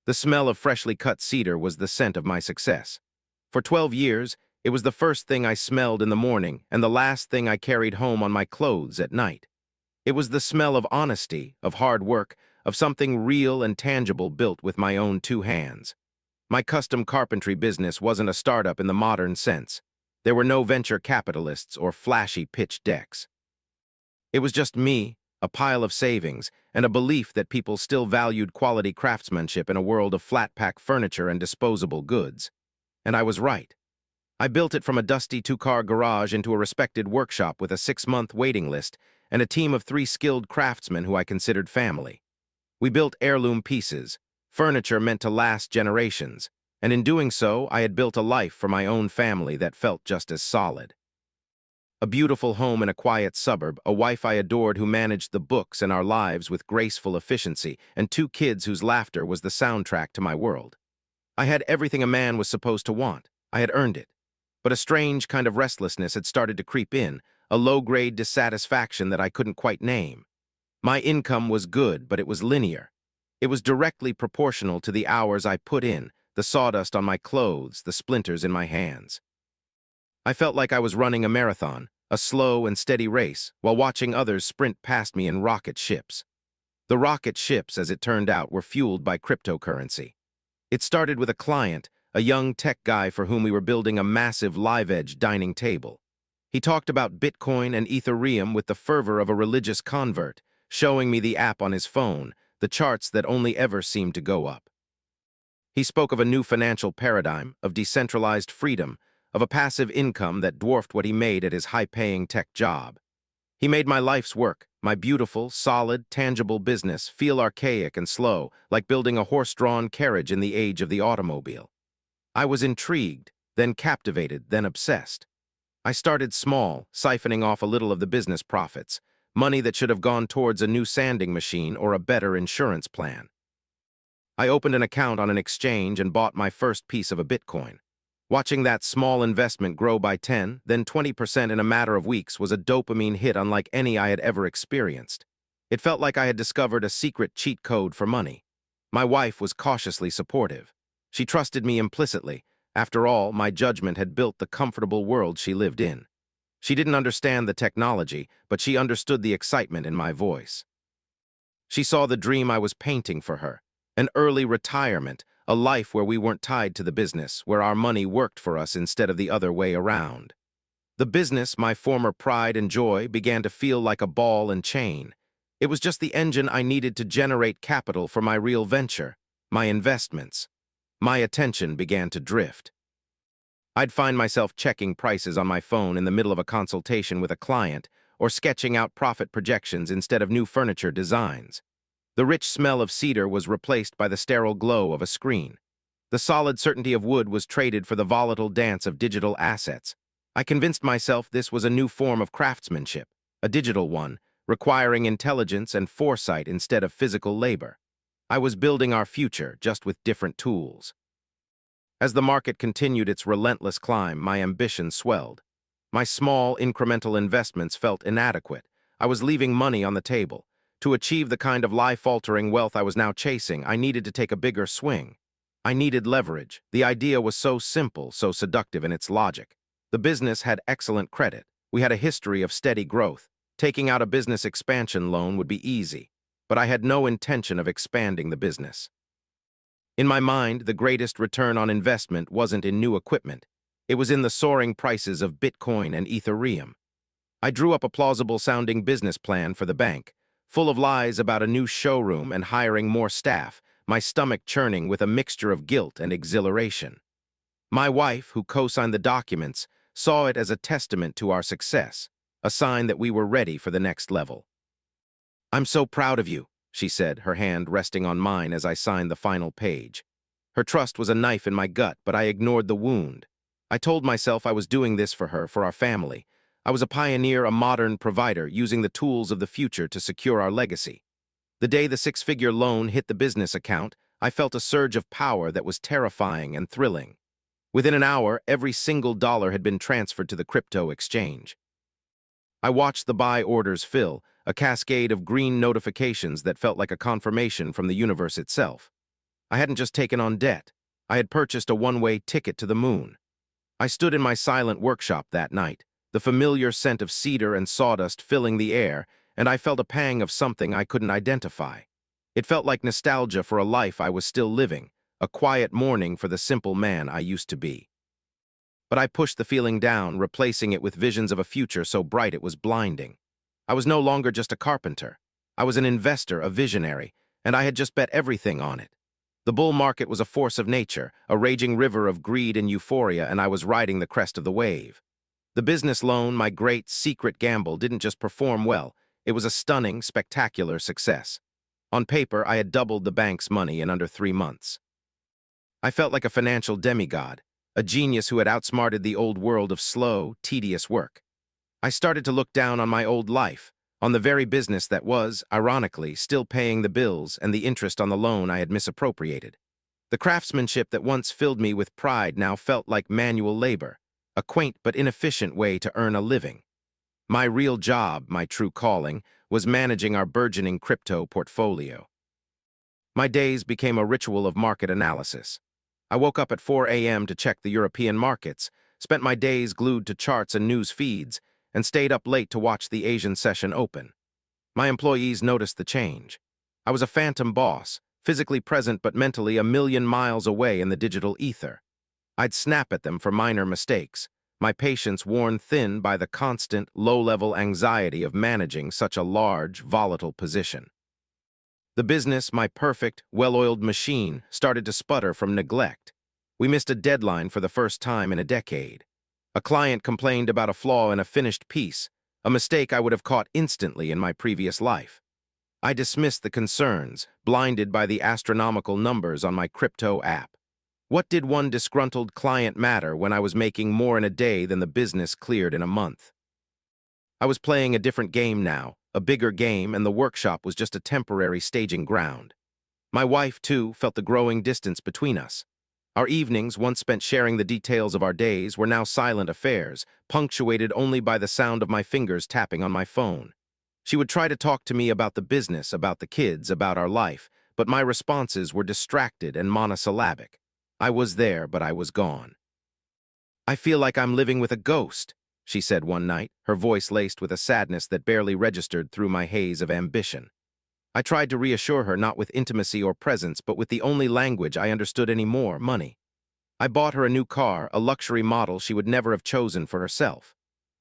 The smell of freshly cut cedar was the scent of my success. For 12 years, it was the first thing I smelled in the morning and the last thing I carried home on my clothes at night. It was the smell of honesty, of hard work, of something real and tangible built with my own two hands. My custom carpentry business wasn't a startup in the modern sense. There were no venture capitalists or flashy pitch decks. It was just me, a pile of savings, and a belief that people still valued quality craftsmanship in a world of flat-pack furniture and disposable goods. And I was right. I built it from a dusty two-car garage into a respected workshop with a 6-month waiting list and a team of 3 skilled craftsmen who I considered family. We built heirloom pieces, furniture meant to last generations, and in doing so, I had built a life for my own family that felt just as solid. A beautiful home in a quiet suburb, a wife I adored who managed the books and our lives with graceful efficiency, and 2 kids whose laughter was the soundtrack to my world. I had everything a man was supposed to want. I had earned it. But a strange kind of restlessness had started to creep in, a low-grade dissatisfaction that I couldn't quite name. My income was good, but it was linear. It was directly proportional to the hours I put in, the sawdust on my clothes, the splinters in my hands. I felt like I was running a marathon, a slow and steady race, while watching others sprint past me in rocket ships. The rocket ships, as it turned out, were fueled by cryptocurrency. It started with a client, a young tech guy for whom we were building a massive live-edge dining table. He talked about Bitcoin and Ethereum with the fervor of a religious convert, showing me the app on his phone, the charts that only ever seemed to go up. He spoke of a new financial paradigm, of decentralized freedom, of a passive income that dwarfed what he made at his high-paying tech job. He made my life's work, my beautiful, solid, tangible business, feel archaic and slow, like building a horse-drawn carriage in the age of the automobile. I was intrigued, then captivated, then obsessed. I started small, siphoning off a little of the business profits, money that should have gone towards a new sanding machine or a better insurance plan. I opened an account on an exchange and bought my first piece of a Bitcoin. Watching that small investment grow by 10, then 20% in a matter of weeks was a dopamine hit unlike any I had ever experienced. It felt like I had discovered a secret cheat code for money. My wife was cautiously supportive. She trusted me implicitly. After all, my judgment had built the comfortable world she lived in. She didn't understand the technology, but she understood the excitement in my voice. She saw the dream I was painting for her, an early retirement, a life where we weren't tied to the business, where our money worked for us instead of the other way around. The business, my former pride and joy, began to feel like a ball and chain. It was just the engine I needed to generate capital for my real venture, my investments. My attention began to drift. I'd find myself checking prices on my phone in the middle of a consultation with a client, or sketching out profit projections instead of new furniture designs. The rich smell of cedar was replaced by the sterile glow of a screen. The solid certainty of wood was traded for the volatile dance of digital assets. I convinced myself this was a new form of craftsmanship, a digital one, requiring intelligence and foresight instead of physical labor. I was building our future, just with different tools. As the market continued its relentless climb, my ambition swelled. My small, incremental investments felt inadequate. I was leaving money on the table. To achieve the kind of life-altering wealth I was now chasing, I needed to take a bigger swing. I needed leverage. The idea was so simple, so seductive in its logic. The business had excellent credit. We had a history of steady growth. Taking out a business expansion loan would be easy, but I had no intention of expanding the business. In my mind, the greatest return on investment wasn't in new equipment. It was in the soaring prices of Bitcoin and Ethereum. I drew up a plausible-sounding business plan for the bank, full of lies about a new showroom and hiring more staff, my stomach churning with a mixture of guilt and exhilaration. My wife, who co-signed the documents, saw it as a testament to our success, a sign that we were ready for the next level. "I'm so proud of you," she said, her hand resting on mine as I signed the final page. Her trust was a knife in my gut, but I ignored the wound. I told myself I was doing this for her, for our family. I was a pioneer, a modern provider, using the tools of the future to secure our legacy. The day the 6-figure loan hit the business account, I felt a surge of power that was terrifying and thrilling. Within an hour, every single dollar had been transferred to the crypto exchange. I watched the buy orders fill, a cascade of green notifications that felt like a confirmation from the universe itself. I hadn't just taken on debt. I had purchased a one-way ticket to the moon. I stood in my silent workshop that night, the familiar scent of cedar and sawdust filling the air, and I felt a pang of something I couldn't identify. It felt like nostalgia for a life I was still living, a quiet mourning for the simple man I used to be. But I pushed the feeling down, replacing it with visions of a future so bright it was blinding. I was no longer just a carpenter. I was an investor, a visionary, and I had just bet everything on it. The bull market was a force of nature, a raging river of greed and euphoria, and I was riding the crest of the wave. The business loan, my great secret gamble, didn't just perform well. It was a stunning, spectacular success. On paper, I had doubled the bank's money in under 3 months. I felt like a financial demigod, a genius who had outsmarted the old world of slow, tedious work. I started to look down on my old life, on the very business that was, ironically, still paying the bills and the interest on the loan I had misappropriated. The craftsmanship that once filled me with pride now felt like manual labor, a quaint but inefficient way to earn a living. My real job, my true calling, was managing our burgeoning crypto portfolio. My days became a ritual of market analysis. I woke up at 4 a.m. to check the European markets, spent my days glued to charts and news feeds, and stayed up late to watch the Asian session open. My employees noticed the change. I was a phantom boss, physically present but mentally a million miles away in the digital ether. I'd snap at them for minor mistakes, my patience worn thin by the constant, low-level anxiety of managing such a large, volatile position. The business, my perfect, well-oiled machine, started to sputter from neglect. We missed a deadline for the first time in a decade. A client complained about a flaw in a finished piece, a mistake I would have caught instantly in my previous life. I dismissed the concerns, blinded by the astronomical numbers on my crypto app. What did one disgruntled client matter when I was making more in a day than the business cleared in a month? I was playing a different game now, a bigger game, and the workshop was just a temporary staging ground. My wife, too, felt the growing distance between us. Our evenings, once spent sharing the details of our days, were now silent affairs, punctuated only by the sound of my fingers tapping on my phone. She would try to talk to me about the business, about the kids, about our life, but my responses were distracted and monosyllabic. I was there, but I was gone. "I feel like I'm living with a ghost," she said one night, her voice laced with a sadness that barely registered through my haze of ambition. I tried to reassure her, not with intimacy or presence, but with the only language I understood anymore: money. I bought her a new car, a luxury model she would never have chosen for herself.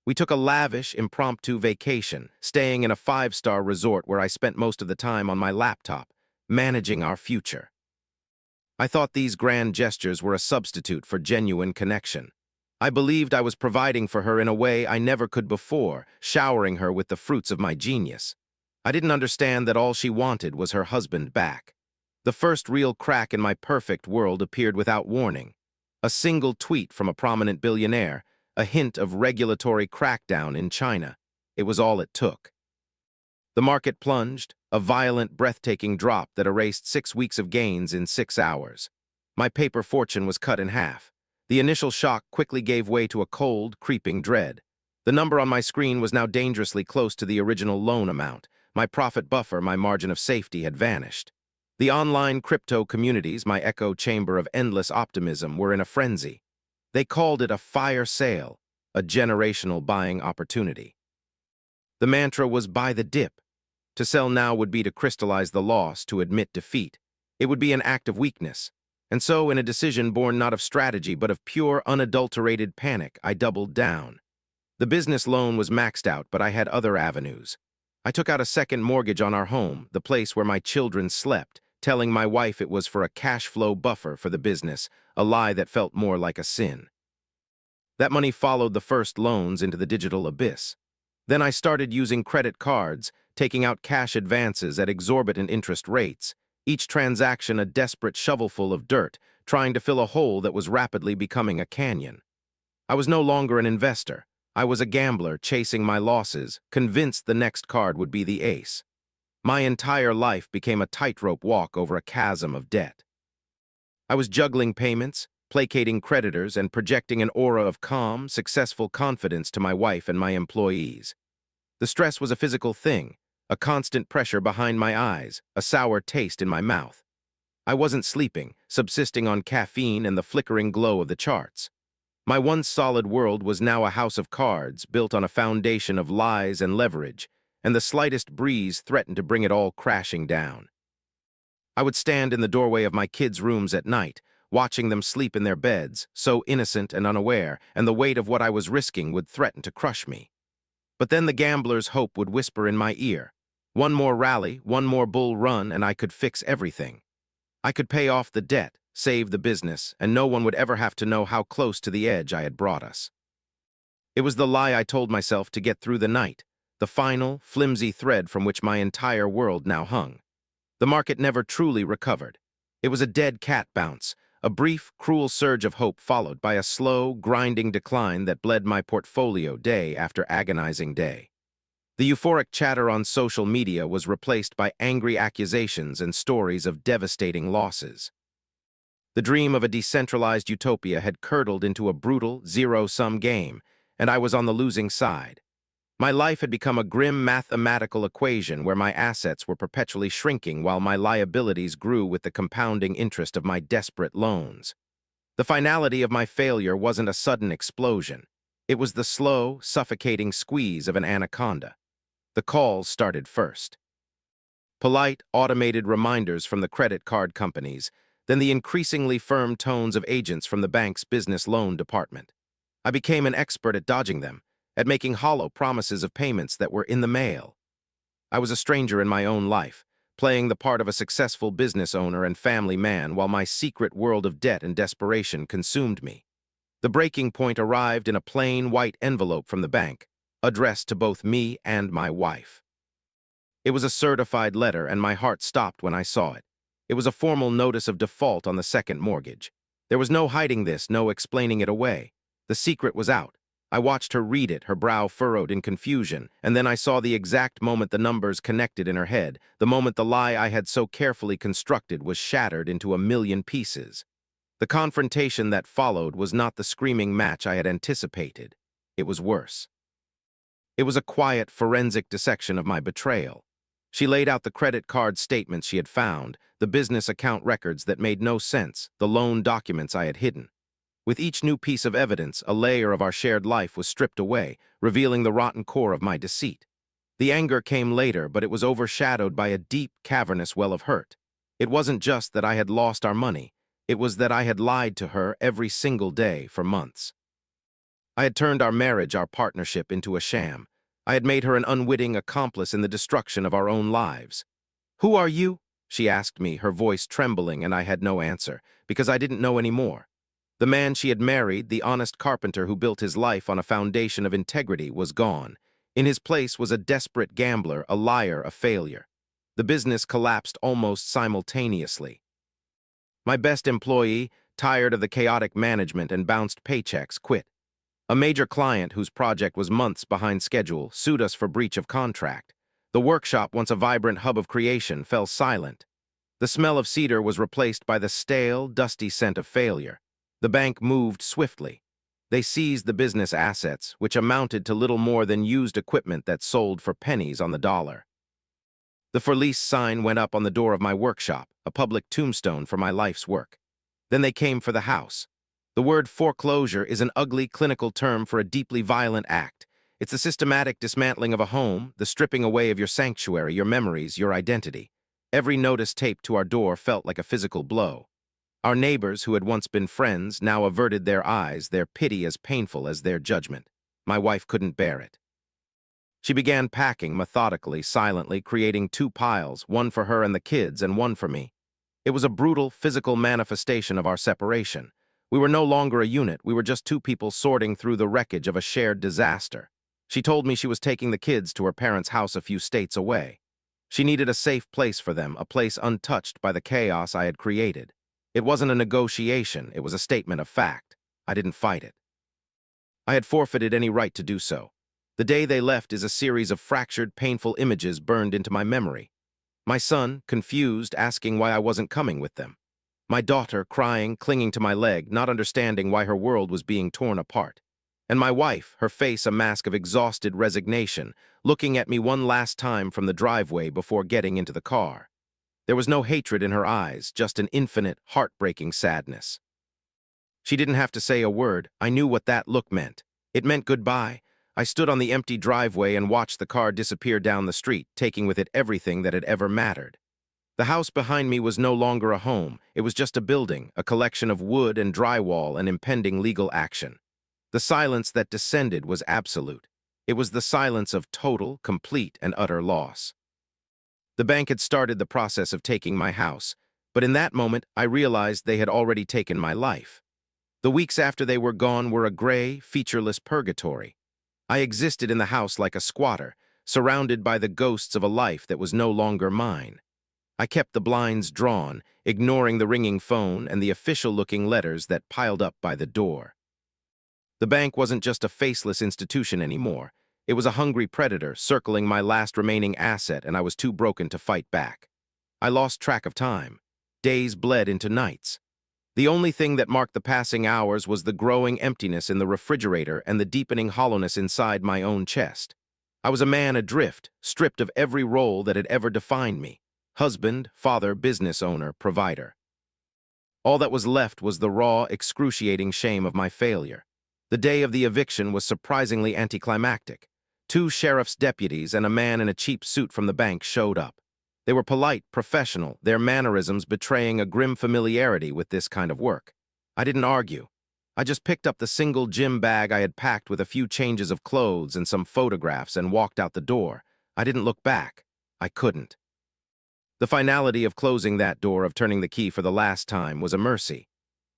We took a lavish, impromptu vacation, staying in a 5-star resort where I spent most of the time on my laptop, managing our future. I thought these grand gestures were a substitute for genuine connection. I believed I was providing for her in a way I never could before, showering her with the fruits of my genius. I didn't understand that all she wanted was her husband back. The first real crack in my perfect world appeared without warning. A single tweet from a prominent billionaire, a hint of regulatory crackdown in China. It was all it took. The market plunged, a violent, breathtaking drop that erased 6 weeks of gains in 6 hours. My paper fortune was cut in half. The initial shock quickly gave way to a cold, creeping dread. The number on my screen was now dangerously close to the original loan amount. My profit buffer, my margin of safety, had vanished. The online crypto communities, my echo chamber of endless optimism, were in a frenzy. They called it a fire sale, a generational buying opportunity. The mantra was buy the dip. To sell now would be to crystallize the loss, to admit defeat. It would be an act of weakness. And so, in a decision born not of strategy but of pure, unadulterated panic, I doubled down. The business loan was maxed out, but I had other avenues. I took out a second mortgage on our home, the place where my children slept, telling my wife it was for a cash flow buffer for the business, a lie that felt more like a sin. That money followed the first loans into the digital abyss. Then I started using credit cards, taking out cash advances at exorbitant interest rates, each transaction a desperate shovelful of dirt, trying to fill a hole that was rapidly becoming a canyon. I was no longer an investor. I was a gambler chasing my losses, convinced the next card would be the ace. My entire life became a tightrope walk over a chasm of debt. I was juggling payments, placating creditors, and projecting an aura of calm, successful confidence to my wife and my employees. The stress was a physical thing, a constant pressure behind my eyes, a sour taste in my mouth. I wasn't sleeping, subsisting on caffeine and the flickering glow of the charts. My once solid world was now a house of cards built on a foundation of lies and leverage, and the slightest breeze threatened to bring it all crashing down. I would stand in the doorway of my kids' rooms at night, watching them sleep in their beds, so innocent and unaware, and the weight of what I was risking would threaten to crush me. But then the gambler's hope would whisper in my ear. One more rally, one more bull run, and I could fix everything. I could pay off the debt, save the business, and no one would ever have to know how close to the edge I had brought us. It was the lie I told myself to get through the night, the final, flimsy thread from which my entire world now hung. The market never truly recovered. It was a dead cat bounce, a brief, cruel surge of hope followed by a slow, grinding decline that bled my portfolio day after agonizing day. The euphoric chatter on social media was replaced by angry accusations and stories of devastating losses. The dream of a decentralized utopia had curdled into a brutal, zero-sum game, and I was on the losing side. My life had become a grim mathematical equation where my assets were perpetually shrinking while my liabilities grew with the compounding interest of my desperate loans. The finality of my failure wasn't a sudden explosion. It was the slow, suffocating squeeze of an anaconda. The calls started first. Polite, automated reminders from the credit card companies, then the increasingly firm tones of agents from the bank's business loan department. I became an expert at dodging them, at making hollow promises of payments that were in the mail. I was a stranger in my own life, playing the part of a successful business owner and family man while my secret world of debt and desperation consumed me. The breaking point arrived in a plain white envelope from the bank, addressed to both me and my wife. It was a certified letter, and my heart stopped when I saw it. It was a formal notice of default on the second mortgage. There was no hiding this, no explaining it away. The secret was out. I watched her read it, her brow furrowed in confusion, and then I saw the exact moment the numbers connected in her head, the moment the lie I had so carefully constructed was shattered into a million pieces. The confrontation that followed was not the screaming match I had anticipated. It was worse. It was a quiet, forensic dissection of my betrayal. She laid out the credit card statements she had found, the business account records that made no sense, the loan documents I had hidden. With each new piece of evidence, a layer of our shared life was stripped away, revealing the rotten core of my deceit. The anger came later, but it was overshadowed by a deep, cavernous well of hurt. It wasn't just that I had lost our money. It was that I had lied to her every single day for months. I had turned our marriage, our partnership, into a sham. I had made her an unwitting accomplice in the destruction of our own lives. "Who are you?" she asked me, her voice trembling, and I had no answer, because I didn't know any more. The man she had married, the honest carpenter who built his life on a foundation of integrity, was gone. In his place was a desperate gambler, a liar, a failure. The business collapsed almost simultaneously. My best employee, tired of the chaotic management and bounced paychecks, quit. A major client whose project was months behind schedule sued us for breach of contract. The workshop, once a vibrant hub of creation, fell silent. The smell of cedar was replaced by the stale, dusty scent of failure. The bank moved swiftly. They seized the business assets, which amounted to little more than used equipment that sold for pennies on the dollar. The for lease sign went up on the door of my workshop, a public tombstone for my life's work. Then they came for the house. The word foreclosure is an ugly clinical term for a deeply violent act. It's the systematic dismantling of a home, the stripping away of your sanctuary, your memories, your identity. Every notice taped to our door felt like a physical blow. Our neighbors, who had once been friends, now averted their eyes, their pity as painful as their judgment. My wife couldn't bear it. She began packing methodically, silently, creating two piles, one for her and the kids and one for me. It was a brutal, physical manifestation of our separation. We were no longer a unit, we were just two people sorting through the wreckage of a shared disaster. She told me she was taking the kids to her parents' house a few states away. She needed a safe place for them, a place untouched by the chaos I had created. It wasn't a negotiation, it was a statement of fact. I didn't fight it. I had forfeited any right to do so. The day they left is a series of fractured, painful images burned into my memory. My son, confused, asking why I wasn't coming with them. My daughter, crying, clinging to my leg, not understanding why her world was being torn apart. And my wife, her face a mask of exhausted resignation, looking at me one last time from the driveway before getting into the car. There was no hatred in her eyes, just an infinite, heartbreaking sadness. She didn't have to say a word. I knew what that look meant. It meant goodbye. I stood on the empty driveway and watched the car disappear down the street, taking with it everything that had ever mattered. The house behind me was no longer a home. It was just a building, a collection of wood and drywall and impending legal action. The silence that descended was absolute. It was the silence of total, complete, and utter loss. The bank had started the process of taking my house, but in that moment I realized they had already taken my life. The weeks after they were gone were a gray, featureless purgatory. I existed in the house like a squatter, surrounded by the ghosts of a life that was no longer mine. I kept the blinds drawn, ignoring the ringing phone and the official-looking letters that piled up by the door. The bank wasn't just a faceless institution anymore. It was a hungry predator circling my last remaining asset, and I was too broken to fight back. I lost track of time. Days bled into nights. The only thing that marked the passing hours was the growing emptiness in the refrigerator and the deepening hollowness inside my own chest. I was a man adrift, stripped of every role that had ever defined me: husband, father, business owner, provider. All that was left was the raw, excruciating shame of my failure. The day of the eviction was surprisingly anticlimactic. 2 sheriff's deputies and a man in a cheap suit from the bank showed up. They were polite, professional, their mannerisms betraying a grim familiarity with this kind of work. I didn't argue. I just picked up the single gym bag I had packed with a few changes of clothes and some photographs and walked out the door. I didn't look back. I couldn't. The finality of closing that door, of turning the key for the last time, was a mercy.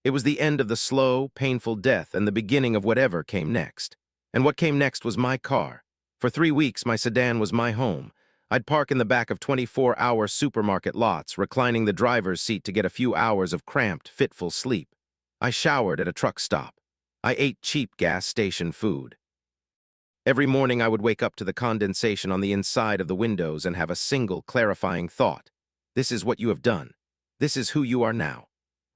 It was the end of the slow, painful death and the beginning of whatever came next. And what came next was my car. For 3 weeks, my sedan was my home. I'd park in the back of 24-hour supermarket lots, reclining the driver's seat to get a few hours of cramped, fitful sleep. I showered at a truck stop. I ate cheap gas station food. Every morning I would wake up to the condensation on the inside of the windows and have a single clarifying thought. This is what you have done. This is who you are now.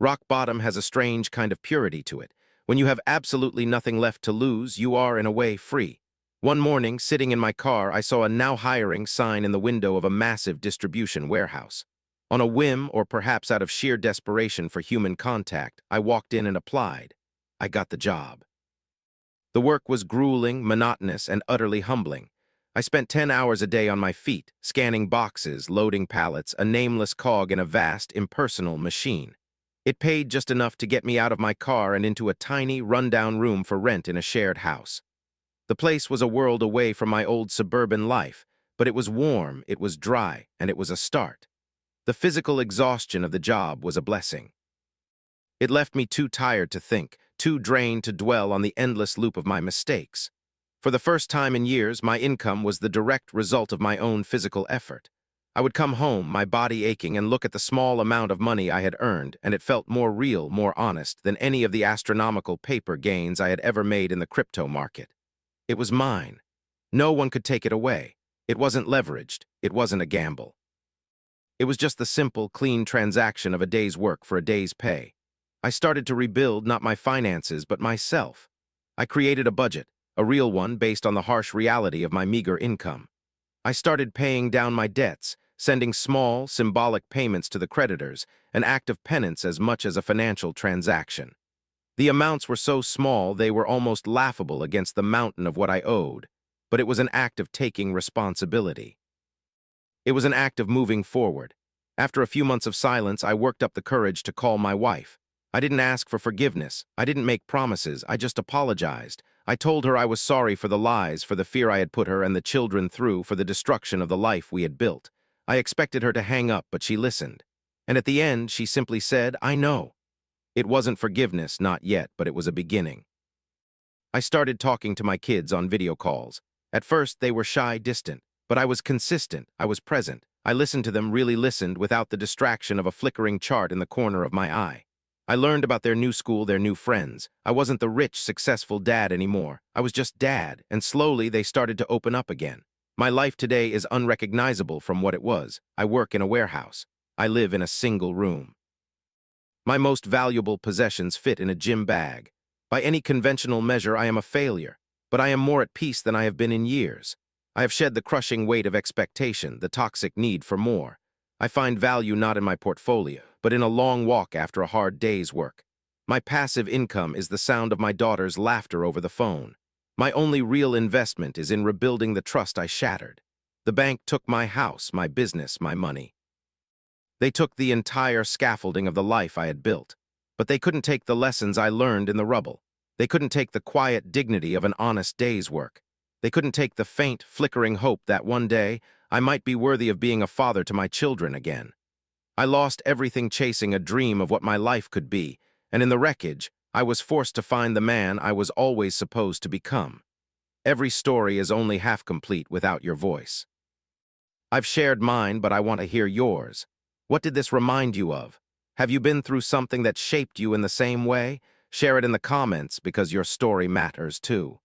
Rock bottom has a strange kind of purity to it. When you have absolutely nothing left to lose, you are, in a way, free. One morning, sitting in my car, I saw a "now hiring" sign in the window of a massive distribution warehouse. On a whim, or perhaps out of sheer desperation for human contact, I walked in and applied. I got the job. The work was grueling, monotonous, and utterly humbling. I spent 10 hours a day on my feet, scanning boxes, loading pallets, a nameless cog in a vast, impersonal machine. It paid just enough to get me out of my car and into a tiny, run-down room for rent in a shared house. The place was a world away from my old suburban life, but it was warm, it was dry, and it was a start. The physical exhaustion of the job was a blessing. It left me too tired to think, too drained to dwell on the endless loop of my mistakes. For the first time in years, my income was the direct result of my own physical effort. I would come home, my body aching, and look at the small amount of money I had earned, and it felt more real, more honest than any of the astronomical paper gains I had ever made in the crypto market. It was mine. No one could take it away. It wasn't leveraged. It wasn't a gamble. It was just the simple, clean transaction of a day's work for a day's pay. I started to rebuild not my finances, but myself. I created a budget, a real one based on the harsh reality of my meager income. I started paying down my debts, sending small, symbolic payments to the creditors, an act of penance as much as a financial transaction. The amounts were so small they were almost laughable against the mountain of what I owed, but it was an act of taking responsibility. It was an act of moving forward. After a few months of silence, I worked up the courage to call my wife. I didn't ask for forgiveness. I didn't make promises. I just apologized. I told her I was sorry for the lies, for the fear I had put her and the children through, for the destruction of the life we had built. I expected her to hang up, but she listened. And at the end, she simply said, "I know." It wasn't forgiveness, not yet, but it was a beginning. I started talking to my kids on video calls. At first, they were shy, distant, but I was consistent. I was present. I listened to them, really listened, without the distraction of a flickering chart in the corner of my eye. I learned about their new school, their new friends. I wasn't the rich, successful dad anymore. I was just dad, and slowly they started to open up again. My life today is unrecognizable from what it was. I work in a warehouse. I live in a single room. My most valuable possessions fit in a gym bag. By any conventional measure, I am a failure, but I am more at peace than I have been in years. I have shed the crushing weight of expectation, the toxic need for more. I find value not in my portfolio, but in a long walk after a hard day's work. My passive income is the sound of my daughter's laughter over the phone. My only real investment is in rebuilding the trust I shattered. The bank took my house, my business, my money. They took the entire scaffolding of the life I had built. But they couldn't take the lessons I learned in the rubble. They couldn't take the quiet dignity of an honest day's work. They couldn't take the faint, flickering hope that one day I might be worthy of being a father to my children again. I lost everything chasing a dream of what my life could be, and in the wreckage, I was forced to find the man I was always supposed to become. Every story is only half complete without your voice. I've shared mine, but I want to hear yours. What did this remind you of? Have you been through something that shaped you in the same way? Share it in the comments because your story matters too.